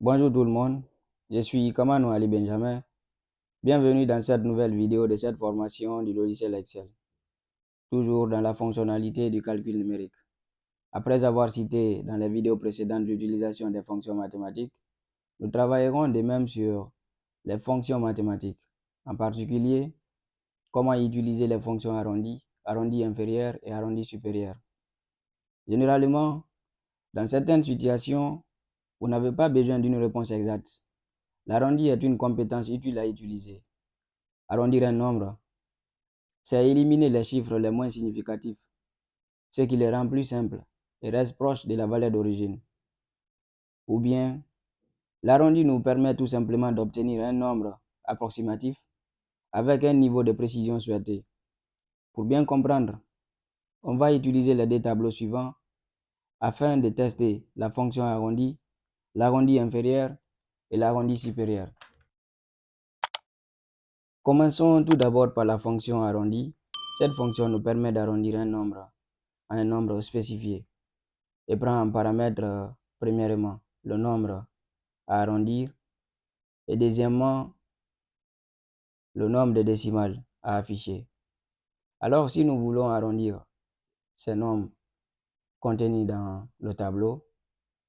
Bonjour tout le monde, je suis Kamano Ali Benjamin. Bienvenue dans cette nouvelle vidéo de cette formation du logiciel Excel, toujours dans la fonctionnalité du calcul numérique. Après avoir cité dans les vidéos précédentes l'utilisation des fonctions mathématiques, nous travaillerons de même sur les fonctions mathématiques, en particulier comment utiliser les fonctions arrondies, arrondi inférieur et arrondi supérieur. Généralement, dans certaines situations, vous n'avez pas besoin d'une réponse exacte. L'arrondi est une compétence utile à utiliser. Arrondir un nombre, c'est éliminer les chiffres les moins significatifs, ce qui les rend plus simples et reste proche de la valeur d'origine. Ou bien, l'arrondi nous permet tout simplement d'obtenir un nombre approximatif avec un niveau de précision souhaité. Pour bien comprendre, on va utiliser les deux tableaux suivants afin de tester la fonction arrondi, l'arrondi inférieur et l'arrondi supérieur. Commençons tout d'abord par la fonction arrondi. Cette fonction nous permet d'arrondir un nombre à un nombre spécifié et prend en paramètre premièrement le nombre à arrondir et deuxièmement le nombre de décimales à afficher. Alors si nous voulons arrondir ces nombres contenus dans le tableau,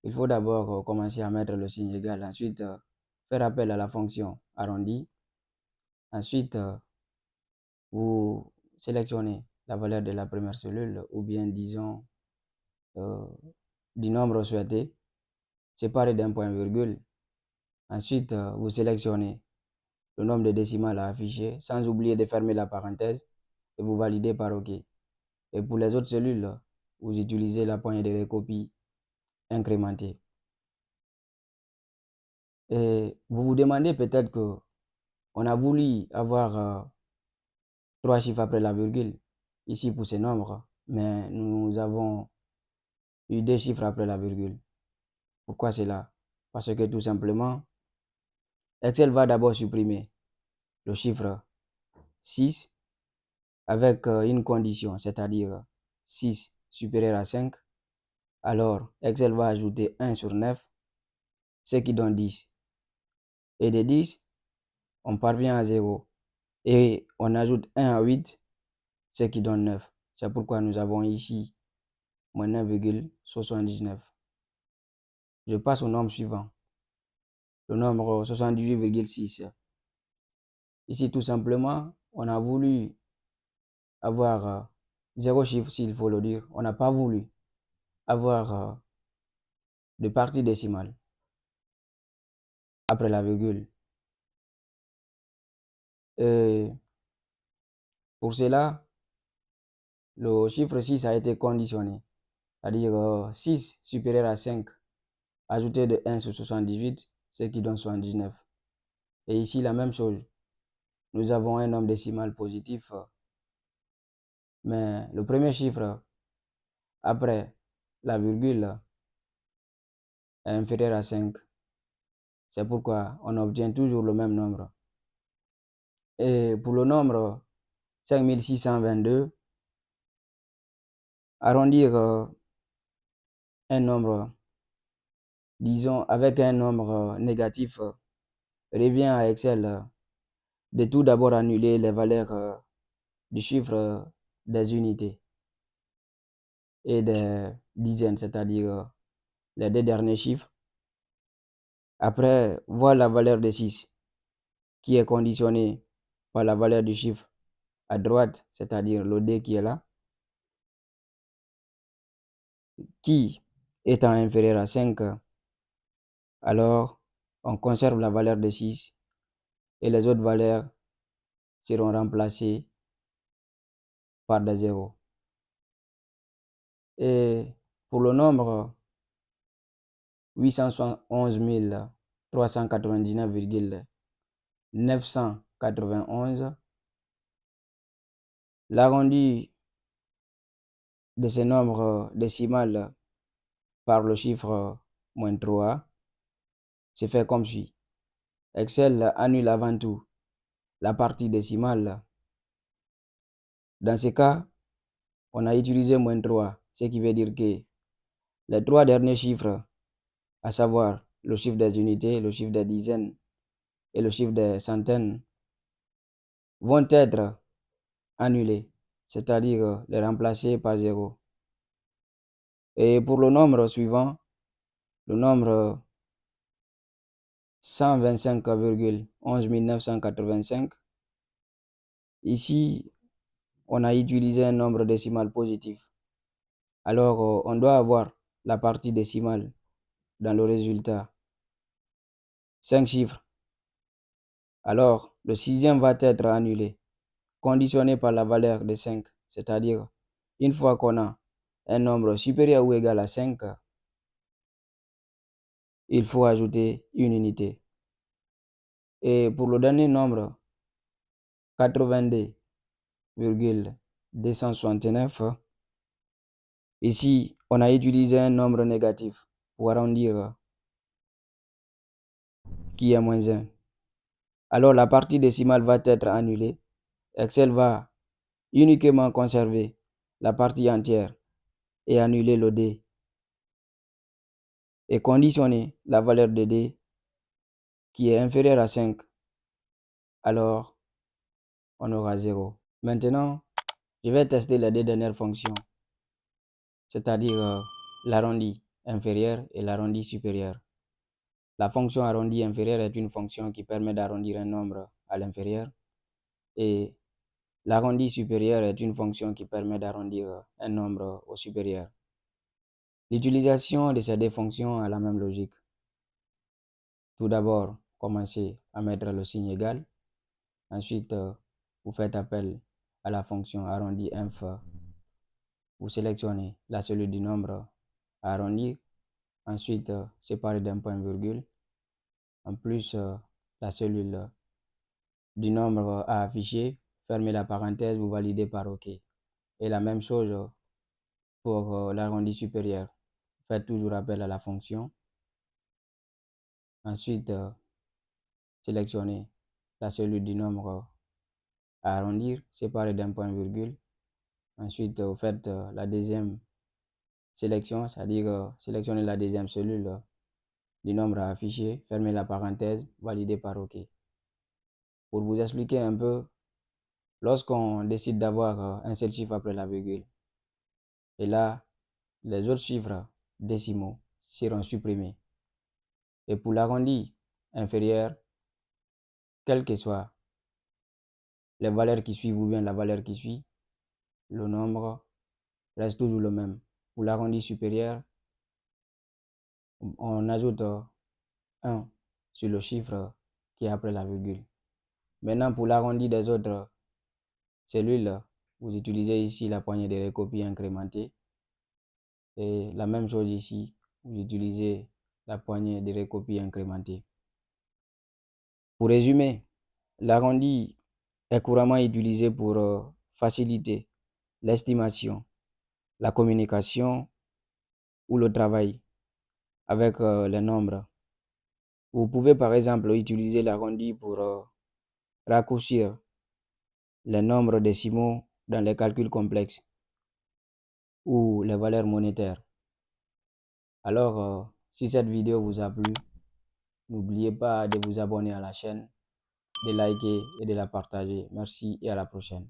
il faut d'abord commencer à mettre le signe égal, ensuite faire appel à la fonction arrondi. Ensuite, vous sélectionnez la valeur de la première cellule ou bien disons du nombre souhaité, séparé d'un point virgule. Ensuite, vous sélectionnez le nombre de décimales à afficher sans oublier de fermer la parenthèse et vous validez par OK. Et pour les autres cellules, vous utilisez la poignée de recopie incrémentée. Et vous vous demandez peut-être que on a voulu avoir 3 chiffres après la virgule ici pour ces nombres, mais nous avons eu 2 chiffres après la virgule. Pourquoi cela? Parce que tout simplement, Excel va d'abord supprimer le chiffre 6 avec une condition, c'est-à-dire 6 supérieur à 5. Alors, Excel va ajouter 1 sur 9, ce qui donne 10. Et de 10, on parvient à 0. Et on ajoute 1 à 8, ce qui donne 9. C'est pourquoi nous avons ici moins 9,79. Je passe au nombre suivant, le nombre 78,6. Ici, tout simplement, on a voulu avoir 0 chiffre, s'il faut le dire. On n'a pas voulu avoir de partie décimale après la virgule. Et pour cela, le chiffre 6 a été conditionné, c'est-à-dire 6 supérieur à 5, ajouté de 1 sur 78, ce qui donne 79. Et ici, la même chose. Nous avons un nombre décimal positif, mais le premier chiffre après la virgule est inférieur à 5. C'est pourquoi on obtient toujours le même nombre. Et pour le nombre 5622, arrondir un nombre, disons, avec un nombre négatif, revient à Excel de tout d'abord annuler les valeurs du chiffre des unités et des dizaines, c'est-à-dire les deux derniers chiffres. Après, voir la valeur de 6 qui est conditionnée par la valeur du chiffre à droite, c'est-à-dire le D qui est là, qui étant inférieur à 5, alors on conserve la valeur de 6 et les autres valeurs seront remplacées par des zéros. Et pour le nombre 871 399,991, l'arrondi de ce nombre décimal par le chiffre moins 3 se fait comme suit. Excel annule avant tout la partie décimale. Dans ce cas, on a utilisé moins 3, ce qui veut dire que les 3 derniers chiffres, à savoir le chiffre des unités, le chiffre des dizaines et le chiffre des centaines vont être annulés, c'est-à-dire les remplacer par 0. Et pour le nombre suivant, le nombre 125,11 985, ici, on a utilisé un nombre décimal positif. Alors, on doit avoir la partie décimale dans le résultat. 5 chiffres. Alors, le sixième va être annulé, conditionné par la valeur de 5. C'est-à-dire, une fois qu'on a un nombre supérieur ou égal à 5, il faut ajouter une unité. Et pour le dernier nombre, 82,269, ici, on a utilisé un nombre négatif pour arrondir qui est moins 1. Alors, la partie décimale va être annulée. Excel va uniquement conserver la partie entière et annuler le D et conditionner la valeur de D qui est inférieure à 5. Alors, on aura 0. Maintenant, je vais tester les deux dernières fonctions, c'est-à-dire l'arrondi inférieur et l'arrondi supérieur. La fonction arrondi inférieur est une fonction qui permet d'arrondir un nombre à l'inférieur et l'arrondi supérieur est une fonction qui permet d'arrondir un nombre au supérieur. L'utilisation de ces deux fonctions a la même logique. Tout d'abord, commencez à mettre le signe égal. Ensuite, vous faites appel à la fonction arrondi inf. Vous sélectionnez la cellule du nombre à arrondir. Ensuite, séparé d'un point-virgule. En plus, la cellule du nombre à afficher. Fermez la parenthèse, vous validez par OK. Et la même chose pour l'arrondi supérieur. Faites toujours appel à la fonction. Ensuite, sélectionnez la cellule du nombre à arrondir, séparé d'un point-virgule. Ensuite, vous faites la deuxième sélection, c'est-à-dire sélectionnez la deuxième cellule du nombre à afficher, fermez la parenthèse, validez par OK. Pour vous expliquer un peu, lorsqu'on décide d'avoir un seul chiffre après la virgule, et là, les autres chiffres décimaux seront supprimés. Et pour l'arrondi inférieur, quelles que soient les valeurs qui suivent ou bien la valeur qui suit, le nombre reste toujours le même. Pour l'arrondi supérieur, on ajoute 1 sur le chiffre qui est après la virgule. Maintenant, pour l'arrondi des autres cellules, vous utilisez ici la poignée de recopie incrémentée. Et la même chose ici, vous utilisez la poignée de recopie incrémentée. Pour résumer, l'arrondi est couramment utilisé pour faciliter l'estimation, la communication ou le travail avec les nombres. Vous pouvez par exemple utiliser l'arrondi pour raccourcir les nombres décimaux dans les calculs complexes ou les valeurs monétaires. Alors, si cette vidéo vous a plu, n'oubliez pas de vous abonner à la chaîne, de liker et de la partager. Merci et à la prochaine.